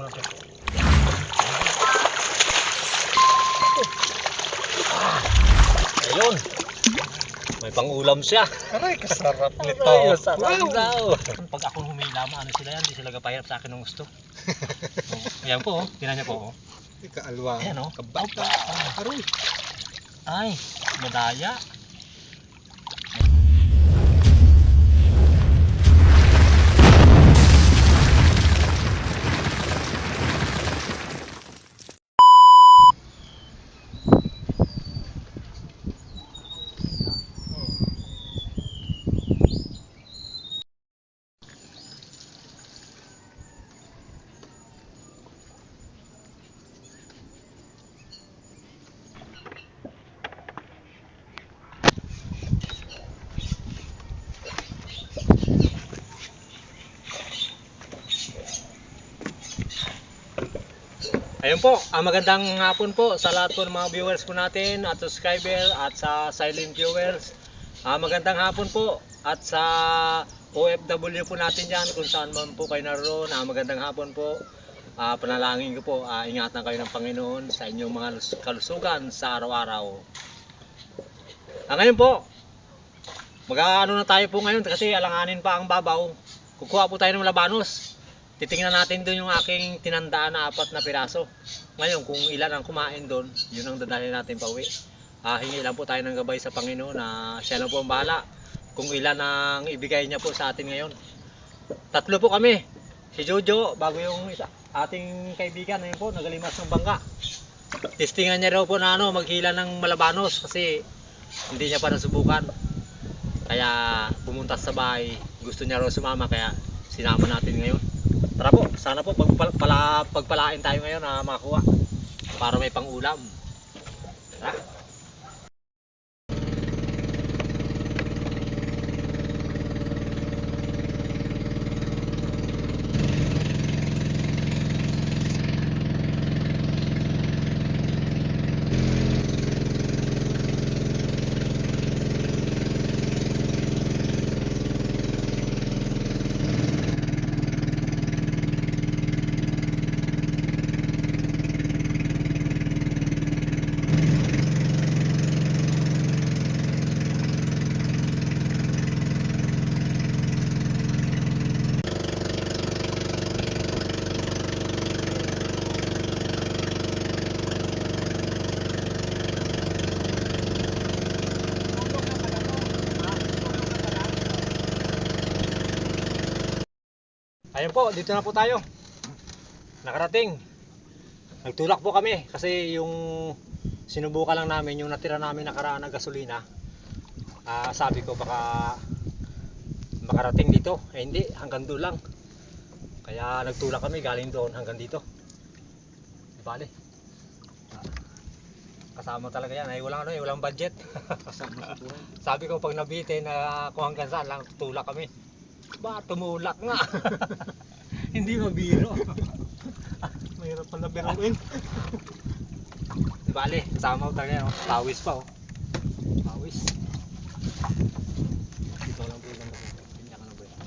natin. Ayun. May pang-ulam siya. Aray, kasarap nito. Ay, masarap Wow. daw. Pag ako humihila, ano sila yan, hindi sila gapahirap sa akin ng gusto. Ayan po, tinan niyo po. Ikaalwa. Ayan o. Kabata. Aray. Ay, madaya. Ayun po, magandang hapon po sa lahat po ng mga viewers po natin at subscriber at sa silent viewers. Magandang hapon po at sa OFW po natin dyan kung saan man po kayo naroon. Magandang hapon po. Panalangin ko po, ingatan kayo ng Panginoon sa inyong mga kalusugan sa araw-araw. Ngayon po, mag-ano na tayo po ngayon kasi alanganin pa ang babaw. Kukuha po tayo ng labanos. Titingnan natin doon yung aking tinandaan na 4 na piraso. Ngayon, kung ilan ang kumain doon, yun ang dadalhin natin pa uwi. Hingi lang po tayo ng gabay sa Panginoon na siya lang po ang bahala. Kung ilan ang ibigay niya po sa atin ngayon. 3 po kami. Si Jojo, bago yung ating kaibigan, ayun po, nagalimas ng bangka. Testingan niya raw po na maghila ng malabanos kasi hindi niya pa nasubukan. Kaya pumunta sa bahay, gusto niya raw sumama kaya sinama natin ngayon. Tara po, sana po pagpalain tayo ngayon na makakuha para may pang-ulam. Tara. Ayun po, dito na po tayo. Nakarating. Nagtulak po kami kasi yung sinubukan lang namin, yung natira namin nakaraan na gasolina. Sabi ko baka makarating dito. Hindi, hanggang doon lang. Kaya nagtulak kami galing doon hanggang dito. Bale. Kasama talaga yan. Walang budget. Sabi ko pag nabitin na kung hanggang saan lang tulak kami. Ba, tumulak nga. Hindi mabiro. Mahirap pala biruin. Bale, kasama ko talaga yan. Pawis pa oh. Pawis. Dito lang po lang. Pinaka na ba yan?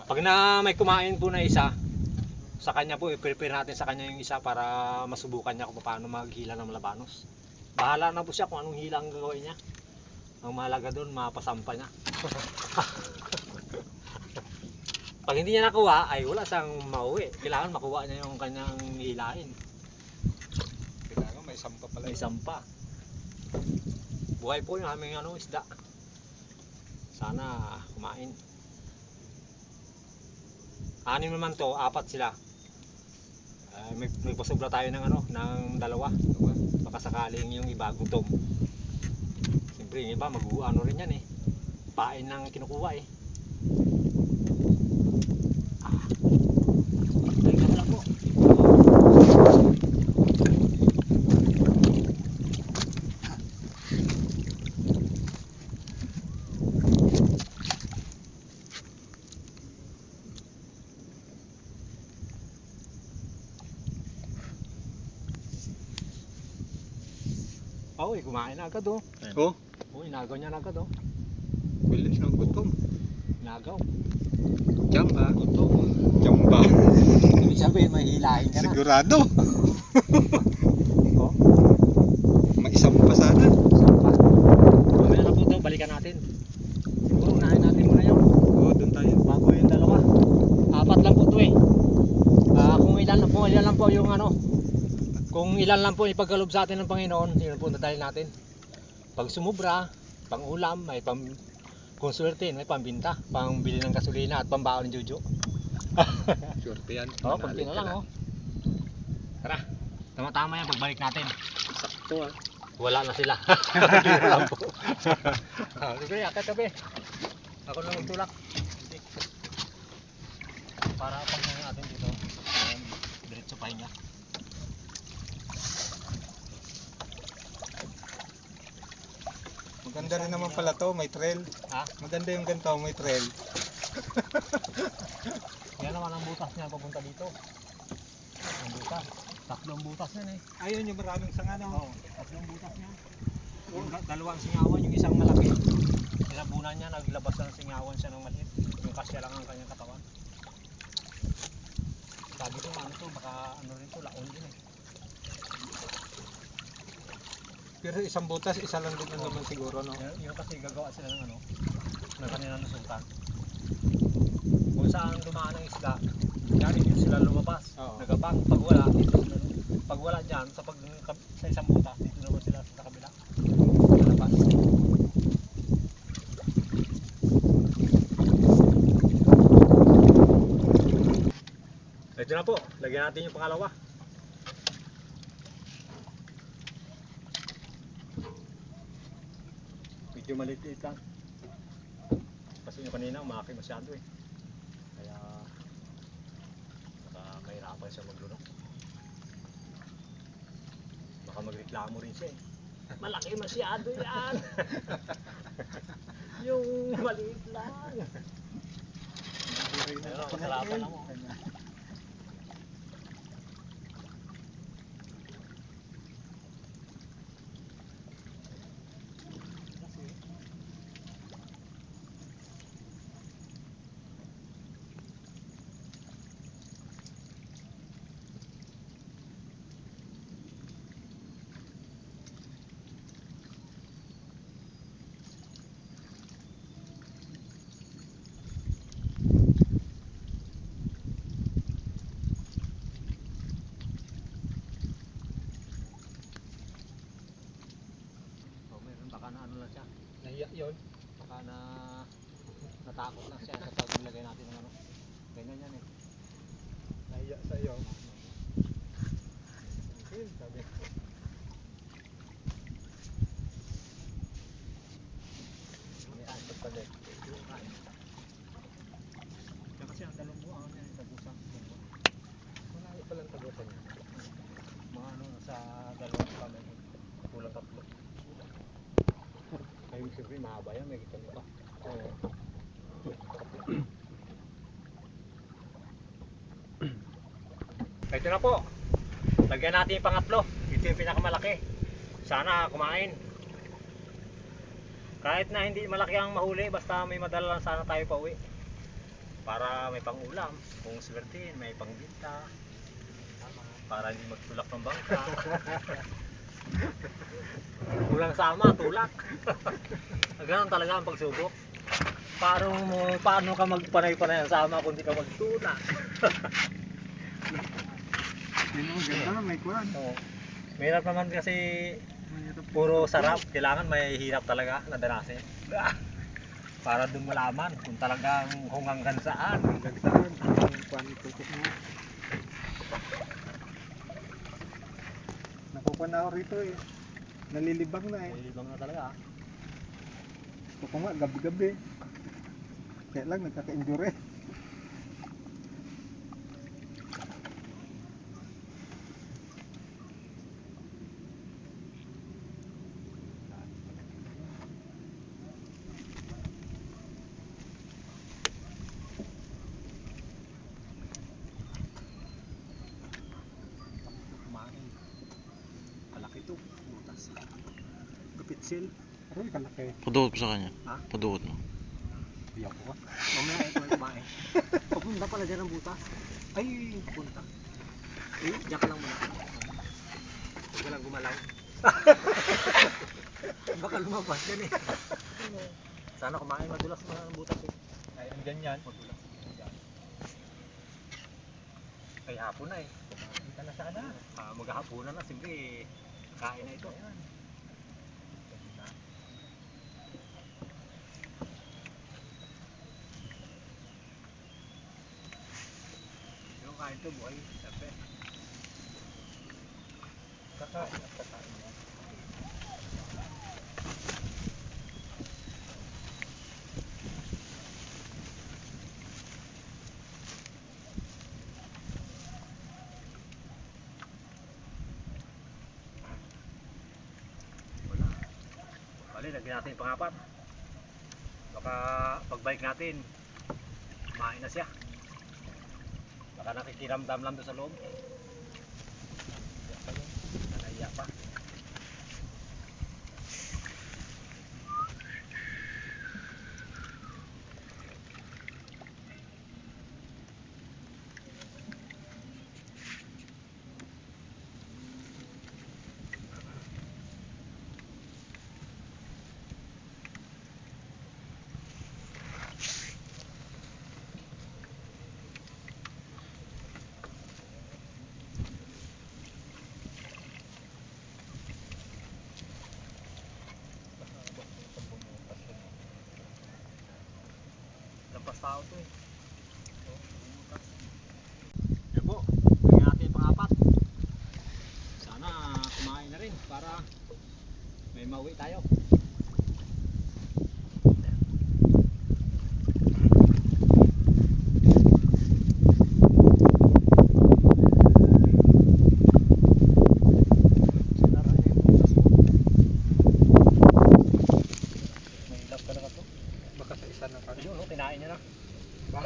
Pag na may kumain po na isa, sa kanya po, i-prepare natin sa kanya yung isa para masubukan niya kung paano maghila ng labanos. Bahala na po siya kung anong hila ang gagawin niya. Ang mahalaga doon, mapasampa niya. Pag hindi niya nakuha, ay wala siyang mauwi. Kailangan makuha niya yung kanyang hilahin. Kailangan may sampa pala. May sampa. Buhay po yung aming isda. Sana kumain. 6 naman to, 4 sila. May pasubra tayo ng 2. Baka sakaling yung iba gutom. Siyempre yung iba mag-uano rin yan eh. Pain ng kinukuha eh. Teka lang po. Kumain na agad oh. Oh, Inagaw niya na agad oh. bilis ng gutom. Nagaw. Jamba. Ito. Jamba. Ibig sabihin, may hilahin ka na. Sigurado. Oh, May isang pa sana. sapa. Mamaya na po ito, balikan natin. Siguro, unahin natin muna yun. Oo, doon tayo. Bago yung dalawa. Apat lang po ito eh. Kung ilan lang po yung ano, kung ilan lang po ipagkalob sa atin ng Panginoon, yun po nadali natin. Pag sumubra, pang ulam, may pang kung swerte, may pambinta, pangbili ng gasolina at pambaon ng Jojo. Swerte yan. Oo, konti na lang oh. Tara, tama-tama yan pagbalik natin. Sakto ah. Wala na sila. Hindi na lang po. Sige, akit kape. Ako na magtulak. Para pag natin dito, diretso pa niya. Maganda rin naman pala to, may trail. Ha? Maganda yung ganito, may trail. Yan naman ang butas niya papunta dito. Ang butas. Tatlong butas yan eh. Ayun yung maraming sanga no. Oo, tatlong butas niya. Dalawang singawan, yung isang malaki. Tinabunan niya, naglabas ng singawan siya ng maliit. Yung kasya lang ang kanyang katawan. Sabi ko, ano to, baka ano rin to, laon din eh. Pero isang butas, isa lang din ang naman siguro no. Yung kasi gagawa sila ng ano, ng kanilang lusutan. Kung saan dumaan ang isda, yan yung sila lumabas. Oo. Nagabang, pag wala dyan, sa isang butas, dito naman sila sa kabila. Lalabas. Ito na po, lagyan natin yung pangalawa. Medyo maliit lang. Kasi yung kanina umaki masyado eh. Kaya baka mahirapan siya maglunok. Baka magreklamo rin siya eh. Malaki masyado yan. Yung maliit lang. Pero masarapan ako. Baka na ano lang siya, nahiya yun. Baka na natakot lang siya sa paglagay natin ng ano. Ganyan yan eh. Nahiya sa iyo. Okay, sabi. May answer pa din. Kasi ang dalawang buwan niya yung tagusan. Malayo pa lang tagusan niya. Mga ano sa dalawang kamay. Kulang tatlo. Ay, siyempre mahaba yan, may kita niyo pa. Ito na po. Lagyan natin yung pangatlo. Ito yung pinakamalaki. Sana kumain. Kahit na hindi malaki ang mahuli, basta may madala lang sana tayo pa uwi. Para may pangulam. Kung swertihin, may pangbinta. Para hindi magtulak ng bangka. Kulang sama, tulak. Ganun talaga ang pagsubok. Paano ka magpanay-panay ang sama kung di ka magtulak? Yun ang ganda, may kuwan. Oo. Mahirap naman kasi puro sarap. Kailangan may hirap talaga na danasin. Para dun malaman kung talagang kung hanggang saan. Hanggang saan ang kuwan tutok mo. Nakukuha na ako rito eh. Nalilibang na eh. May ibang na talaga. Ako nga, gabi-gabi. Kaya lang, nagkaka-endure. Kumain. Malaki to. Butas. Kapitsil. Aroy, kalaki. Padukot mo sa kanya. Ha? Padukot mo. Iyak ko. Mamaya ito ay kumain. Papunta pala dyan ang butas. Ay, papunta. Eh, diyan ka lang muna. Huwag ka lang gumalaw. Baka lumabas yan eh. Sana kumain, madulas mga ang butas eh. Ay, andyan yan. Madulas. Ay, hapon na eh. Kita na sana. Maghahaponan na, siyempre kain na ito. Ayan. Yung kain ito, buhay. Siyempre. Kakain at kakain yan. Wala. Bali, lagyan natin yung pangapat. Baka pagbalik natin, kumain na siya. Baka nakikiramdam lang doon sa loob. Naiyak pa. Lampas tao to eh. Yan po, lagyan natin yung pangapat. Sana kumain na rin para may mauwi tayo. May ilap talaga to. Baka sa isa na kami. Ayun, no, kinain niya na. Ba?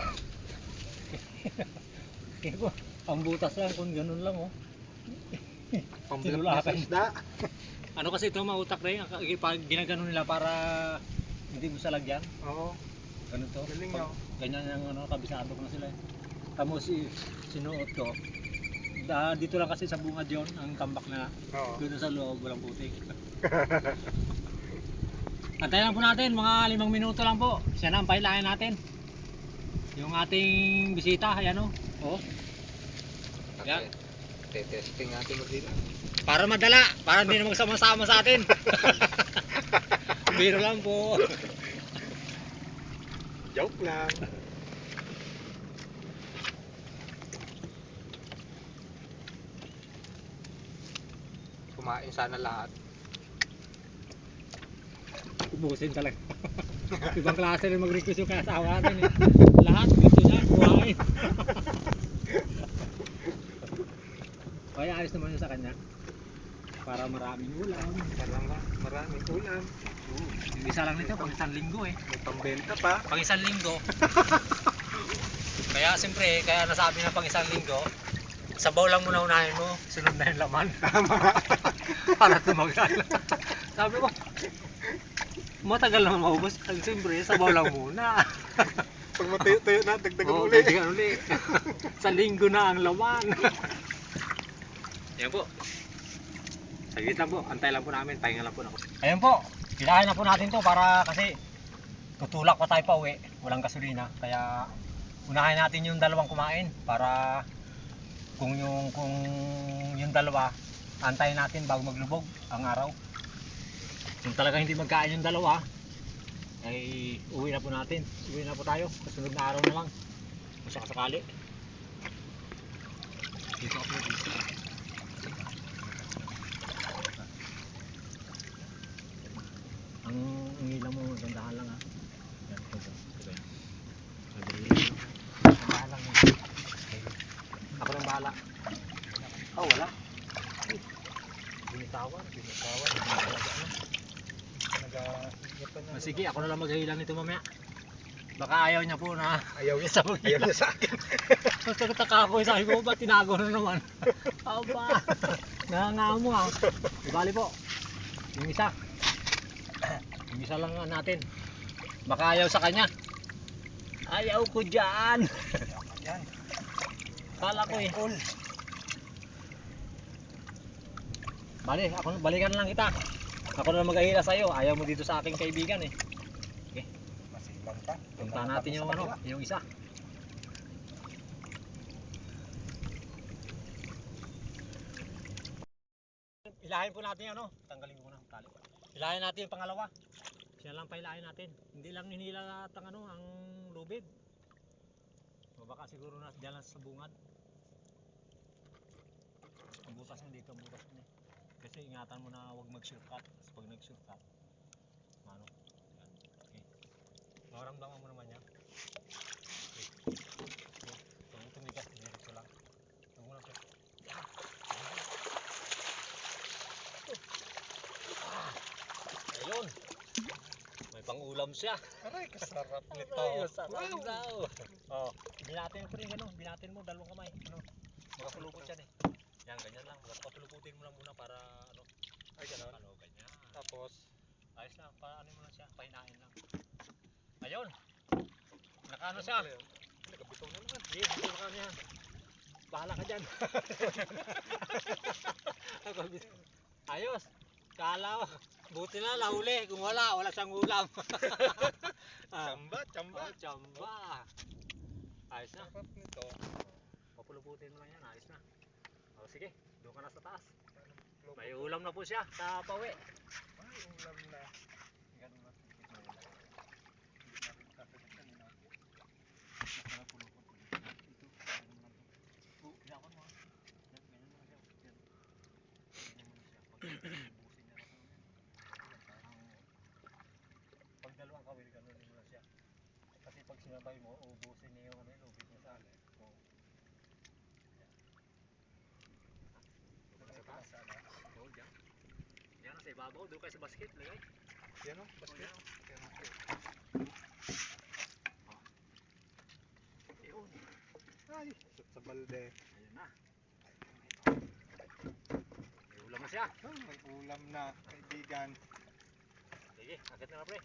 Kaya ko, ang butas lang kung ganun lang oh. Pambilap na sa isda. Ano kasi ito mautak rin, pag ginagano nila para hindi mo sa lagyan. Oo. Ganun to. Galing Pag yun. ganyan yung ano, kabisado ko na sila eh. Tapos sinuot ko. Dito lang kasi sa bungad yon ang tambak na. Oo. Doon sa loob, walang putik. Antayin lang po natin, mga 5 minuto lang po. Siya na ang pailayan natin. Yung ating bisita, ayan o. Oh. Yan. Testing natin mo din. Para madala, para hindi na magsama-sama sa atin. Biro lang po. Joke lang. Kumain sana lahat. Ubusin talaga. Ibang klase rin mag-request yung kasawa natin eh. Lahat gusto niya, kuhain. Kaya ayos naman yun sa kanya. Para maraming ulam. Maraming ulam. Yung isa lang nito, pang 1 linggo eh. May pambenta pa. Pang 1 linggo. Kaya siyempre, kaya nasabi na pang 1 linggo, sabaw lang muna unahin mo, sunod na yung laman. Tama. Para tumagal. Sabi ko, matagal naman maubos. Kasi siyempre, sabaw lang muna. Pag matuyo na, dagdagan Oo, uli. dagdagan uli. Sa linggo na ang laman. Ayan po. Saglit lang po, antay lang po namin, pahinga lang po ako. Ayan po, kinain na po natin to para kasi tutulak pa tayo pa uwi. Walang gasolina, kaya unahin natin yung dalawang kumain para kung yung dalawa, antayin natin bago maglubog ang araw. Kung talaga hindi magkain yung dalawa, ay uwi na po natin. Uwi na po tayo, kasunod na araw na lang. Kung sakasakali. Dito ako dito. Ang ilaw mo, gandahan lang ha. Yan, ito. Gandahan lang mo. Ako nang bahala. Oh, wala. Binitawan. Sige, ako na lang maghahilan nito mamaya. Baka ayaw niya po na Ayaw niya sa mga Ayaw niya sa akin. Tapos nagtaka ako, sabi ko, ba't tinago na naman? Aba, nangangamo ha. Ibali po, yung isa lang natin. Baka ayaw sa kanya. Ayaw ko dyan. Yan. Kala ko eh. Balikan lang kita. Ako na maghahila sa'yo. Ayaw mo dito sa aking kaibigan eh. Okay. Masilang ka. Punta natin yung ano, yung isa. Hilahin po natin ano. Tanggalin ko na ang tali. Hilahin natin yung pangalawa. Siya lang pailahin natin. Hindi lang ninila lahat ang ano, ang lubid. O baka siguro na diyan lang sa bungad. Ang butas mo dito, ang butas mo. Kasi ingatan mo na huwag mag-shortcut. Kasi pag nag-shortcut, ano, yan. Okay. Maramdaman mo naman yan. Okay. Okay. Tumigas, diretso lang. Huwag mo lang po. Ayun. May pang-ulam siya. Aray, kasarap nito. Ay, sarap daw. Oh, binatin ko rin gano'n. Binatin mo dalawang kamay. Ano? Makapulupot yan eh. Yan, ganyan lang. Papuluputin mo lang muna para ano. Ay, gano'n. Ano, ganyan. Tapos, Ayos na, ano mo lang siya, pahinain lang. Ayun. Nakaano siya? nagabitaw na naman. Sige, bitaw ka niya. Bahala ka dyan. Ayos. Kala, buti na lahuli. Kung wala siyang ulam. Chamba, chamba. Oh, chamba. Ayos na. Sarap nito. Papuluputin mo lang yan, ayos na. O sige, doon ka na sa taas. May ulam na po siya sa pawi. Ay, ulam na. Ganun na. Hindi natin kakalitan na. Masarap pulupot. Ito, ganun lang to. Hinapan mo. Yan, ganyan mo na siya. Yan. Ganyan mo na siya. Pag ubusin niya na ito. Parang pag dalawang kawil, ganun mo na siya. Kasi pag sinabay mo, ubusin niya yung ano, lubid niya sa alin. Oo. Doon ka na sa taas. Oo, dyan. Yan, sa ibabaw. Doon kayo sa basket. Lagay. Yan o, basket. Yan. Yan o. Ayun. Ay, sa balde. Ayun na. May ulam na siya. Oh, may ulam na, kaibigan. Sige, agad na pre.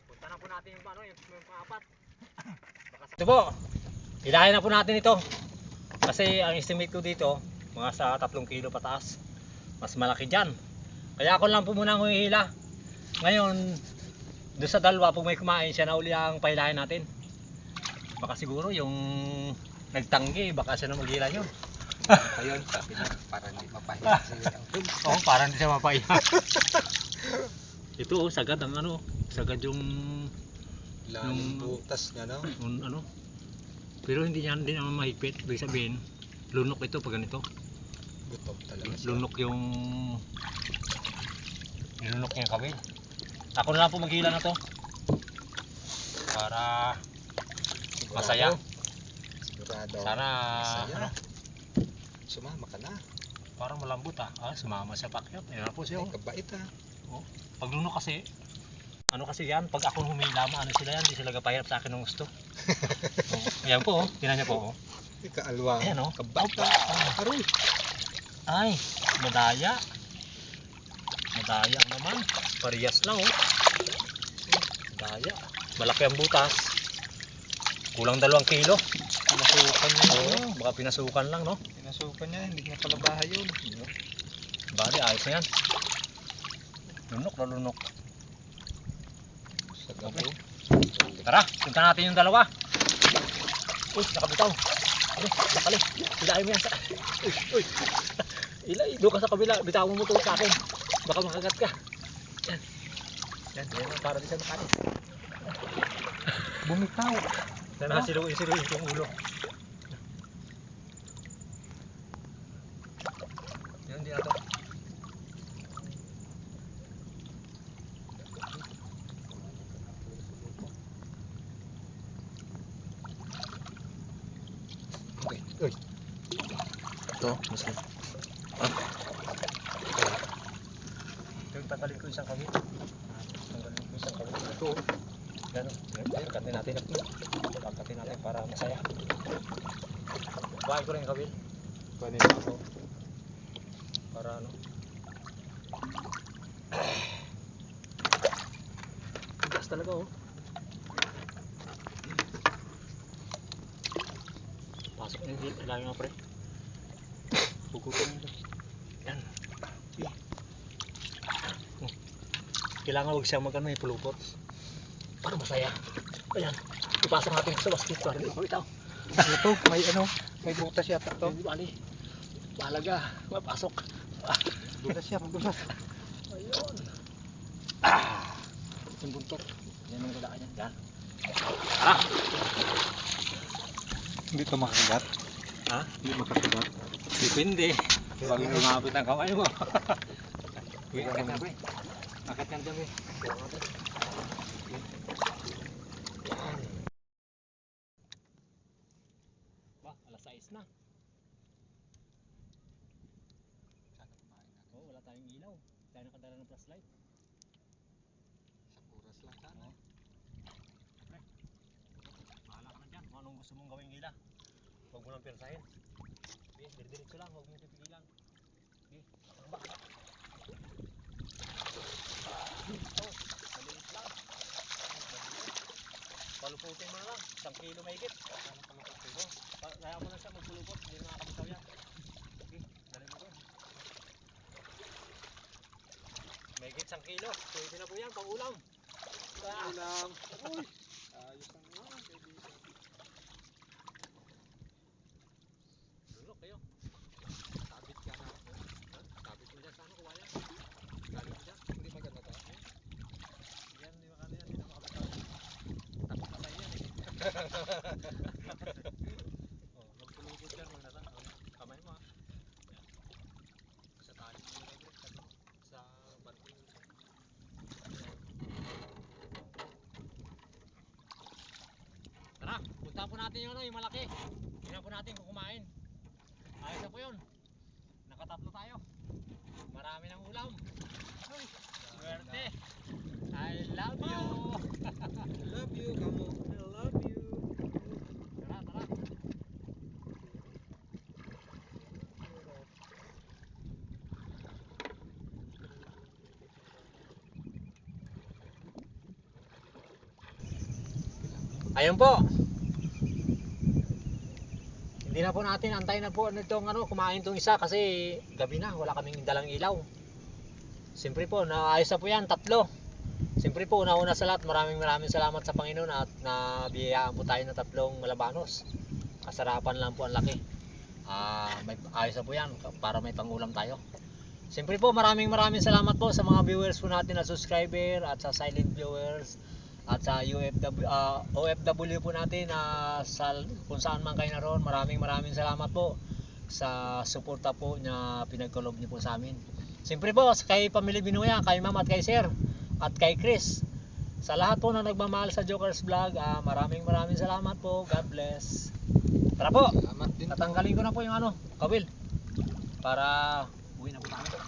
Punta na po natin yung ano, yung pang-apat. Ito po. Hilahin na po natin ito. Kasi ang estimate ko dito, mga sa 3 kilo pataas. Mas malaki dyan. Kaya ako lang po muna ang humihila. Ngayon, doon sa dalawa, pag may kumain siya na uli ang pahilahin natin. Baka siguro yung nagtanggi, baka siya na maghila nyo. Ayun, sabi na, para hindi mapahiya sa'yo ang food. Oo, parang hindi siya mapahiya. Ito oh, sagad ang ano, sagad yung Lalim butas niya, no? ano. Pero hindi naman mahigpit, ibig sabihin, lunok ito pag ganito. Gutom talaga siya. Lunok yung nilunok niya yung kawil. Ako na lang po maghila na to. Para masaya. Sigurado. Sana Masaya. ano, Sumama ka na. parang malambot ah. Sumama siya pakyat. Ayan na po siya. Ay, Oh. kabait ha. Pag lunok kasi, ano kasi yan, pag ako humila mo, ano sila yan, hindi sila gapahirap sa akin ng gusto. Ayan po, oh. Tingnan niyo po. Oh. Ay, kaalwa. Ayan oh. Kabait ha. Aroy. Ay, madaya. Madaya naman. Parehas lang oh. Madaya. Malaki ang butas. Kulang 2 kilo. Pinasukan niya yun. Oo, baka pinasukan lang no. Pinasukan niya, hindi niya pala bahay yun. Bali, ayos na yan. Lunok na lunok. Sa gabi. Tara, punta natin yung dalawa. Uy, nakabitaw. Ano, nakali. Hilahin mo yan sa... Uy. Doon ka sa kabila. Bitawan mo ito sa akin. Baka makagat ka. Yan. Yan lang para di sa nakali. Bumitaw. Sana siluin yung ulo. Yan, di ato. Okay. Uy. Ito, mas yung tanggalin ko isang kawit. Tanggalin ko isang kawit. Ito. Gano'n. Katin natin ito. Katin natin para masaya. Bahay ko rin yung kawit. Kunin mo ako. Para ano. Tigas talaga oh. Kailangan nga pre. Pugutin mo. Yan. Kailangan huwag siyang magano pulupot. Para masaya. Ayan. Ipasok natin sa basket. Para hindi ito. Ano to? May butas yata to. Hindi bali. Mahalaga. Mapasok. Butas siya, butas. Ayun. Yung buntot. Yan ang kailangan yan. Yan. Tara! Hindi to makakagat. Ha? Hindi makakagat. Depende. Huwag yung lumapit ang kamay mo. Wait, Akit na, pre. Akit ka dyan, pre. Yan. Ba, alas 6 na. Oo, wala tayong ilaw. Tayo nakadala ng flashlight. Sa oras lang sana. Pre, bahala ka na dyan. Kung anong gusto mong gawing hila. Huwag mo lang persahin. Okay, diretso lang. Huwag mong pipigilan. Okay, takba. Oh, maliit lang. Paluputin mo na lang. 1 kilo mahigit. Oh, kaya mo na siya magpulupot. Hindi na nakakabitaw yan. Okay, dali mo doon. Mahigit 1 kilo. Pwede na po yan, pang ulam. Ulam. Uy! Ayos ang mga kaibigan. Dulok kayo. Sabit ka na ako. Sabit mo dyan sa ano, kuwaya. Sabit mo dyan. Hindi maganda to. Yan, di ba kano yan? Hindi na makabitaw yan. Takot na tayo yan eh. Oh, magpulupot yan. Huwag na lang. Kamay mo ah. Yan. Sa tali mo nilagay bro. Sa banting mo. Tara, punta po natin yung ano, yung malaki. Tingnan po natin kung kumain. Ayos na po yun. Nakatatlo tayo. Marami ng ulam. Uy, swerte. I love you. I love you, kamo. I love you. Tara, tara. Ayun po. Hindi na po natin antayin na po nitong ano, kumain tong isa kasi gabi na, wala kaming dalang ilaw. Siyempre po, naayos na po yan, 3. Siyempre po, una sa lahat, maraming salamat sa Panginoon at nabiyayaan po tayo ng 3 malabanos. Kasarapan lang po ang laki. May ayos na po yan para may pangulam tayo. Siyempre po, maraming salamat po sa mga viewers po natin na subscriber at sa silent viewers at sa OFW po natin kung saan man kayo naroon. Maraming salamat po sa suporta po na pinagkalob niyo po sa amin. Siyempre po kay Pamilya Binuya, kay Ma'am at kay Sir at kay Chris, sa lahat po na nagmamahal sa Jokers Vlog, maraming salamat po. God bless. Tara po, Salamat din. tatanggalin ko na po yung ano, kawil para uwi na po tayo.